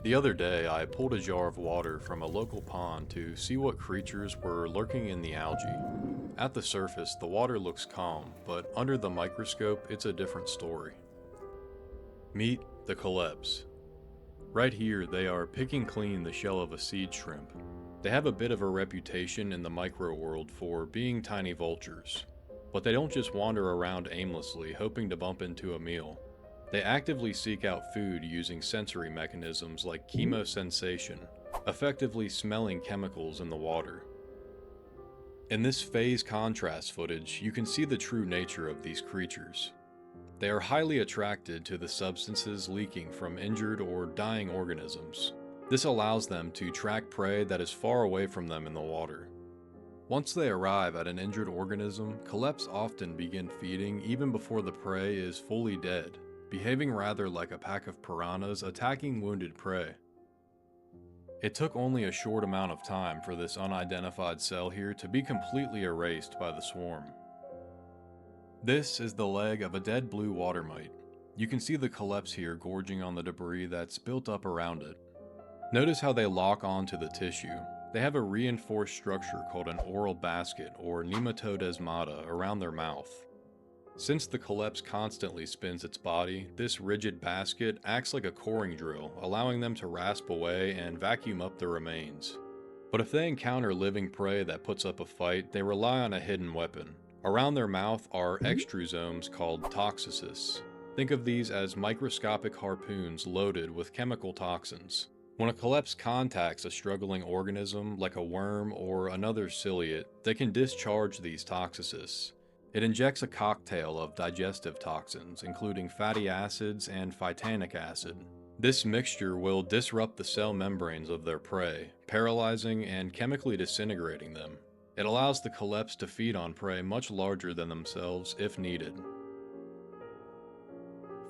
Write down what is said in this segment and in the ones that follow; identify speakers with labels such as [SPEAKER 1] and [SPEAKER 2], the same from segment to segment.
[SPEAKER 1] The other day, I pulled a jar of water from a local pond to see what creatures were lurking in the algae. At the surface, the water looks calm, but under the microscope, it's a different story. Meet the Coleps. Right here, they are picking clean the shell of a seed shrimp. They have a bit of a reputation in the micro world for being tiny vultures. But they don't just wander around aimlessly, hoping to bump into a meal. They actively seek out food using sensory mechanisms like chemosensation, effectively smelling chemicals in the water. In this phase contrast footage, you can see the true nature of these creatures. They are highly attracted to the substances leaking from injured or dying organisms. This allows them to track prey that is far away from them in the water. Once they arrive at an injured organism, Coleps often begin feeding even before the prey is fully dead, behaving rather like a pack of piranhas attacking wounded prey. It took only a short amount of time for this unidentified cell here to be completely erased by the swarm. This is the leg of a dead blue water mite. You can see the Coleps here gorging on the debris that's built up around it. Notice how they lock onto the tissue. They have a reinforced structure called an oral basket or nematodesmata around their mouth. Since the Coleps constantly spins its body, this rigid basket acts like a coring drill, allowing them to rasp away and vacuum up the remains. But if they encounter living prey that puts up a fight, they rely on a hidden weapon. Around their mouth are extrusomes called Toxicysts. Think of these as microscopic harpoons loaded with chemical toxins. When a Coleps contacts a struggling organism like a worm or another ciliate, they can discharge these Toxicysts. It injects a cocktail of digestive toxins, including fatty acids and phytanic acid. This mixture will disrupt the cell membranes of their prey, paralyzing and chemically disintegrating them. It allows the Coleps to feed on prey much larger than themselves if needed.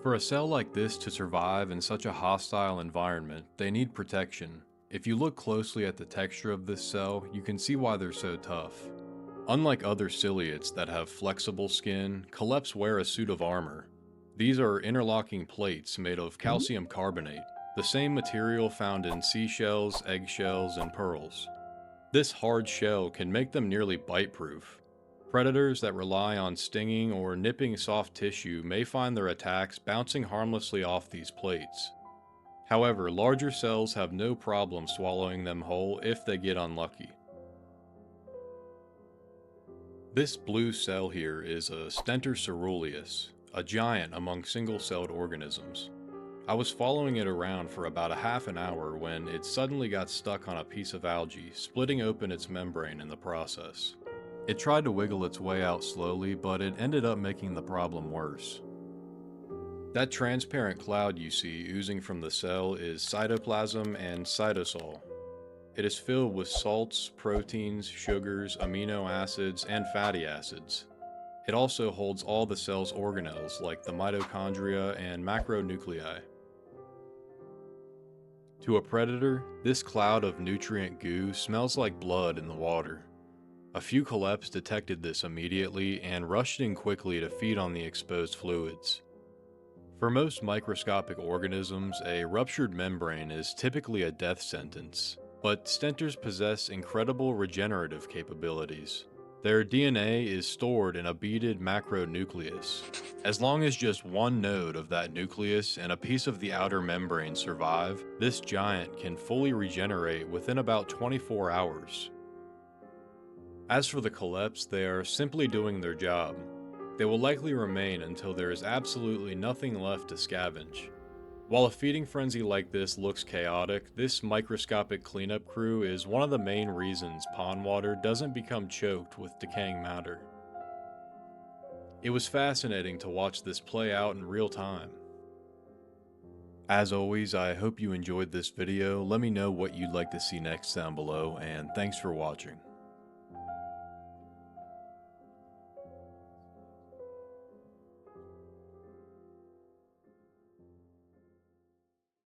[SPEAKER 1] For a cell like this to survive in such a hostile environment, they need protection. If you look closely at the texture of this cell, you can see why they're so tough. Unlike other ciliates that have flexible skin, Coleps wear a suit of armor. These are interlocking plates made of calcium carbonate, the same material found in seashells, eggshells, and pearls. This hard shell can make them nearly bite-proof. Predators that rely on stinging or nipping soft tissue may find their attacks bouncing harmlessly off these plates. However, larger cells have no problem swallowing them whole if they get unlucky. This blue cell here is a Stentor Coeruleus, a giant among single-celled organisms. I was following it around for about a half an hour when it suddenly got stuck on a piece of algae, splitting open its membrane in the process. It tried to wiggle its way out slowly, but it ended up making the problem worse. That transparent cloud you see oozing from the cell is cytoplasm and cytosol. It is filled with salts, proteins, sugars, amino acids, and fatty acids. It also holds all the cell's organelles like the mitochondria and macronuclei. To a predator, this cloud of nutrient goo smells like blood in the water. A few Coleps detected this immediately and rushed in quickly to feed on the exposed fluids. For most microscopic organisms, a ruptured membrane is typically a death sentence. But Stentors possess incredible regenerative capabilities. Their DNA is stored in a beaded macronucleus. As long as just one node of that nucleus and a piece of the outer membrane survive, this giant can fully regenerate within about 24 hours. As for the Coleps, they are simply doing their job. They will likely remain until there is absolutely nothing left to scavenge. While a feeding frenzy like this looks chaotic, this microscopic cleanup crew is one of the main reasons pond water doesn't become choked with decaying matter. It was fascinating to watch this play out in real time. As always, I hope you enjoyed this video. Let me know what you'd like to see next down below, and thanks for watching.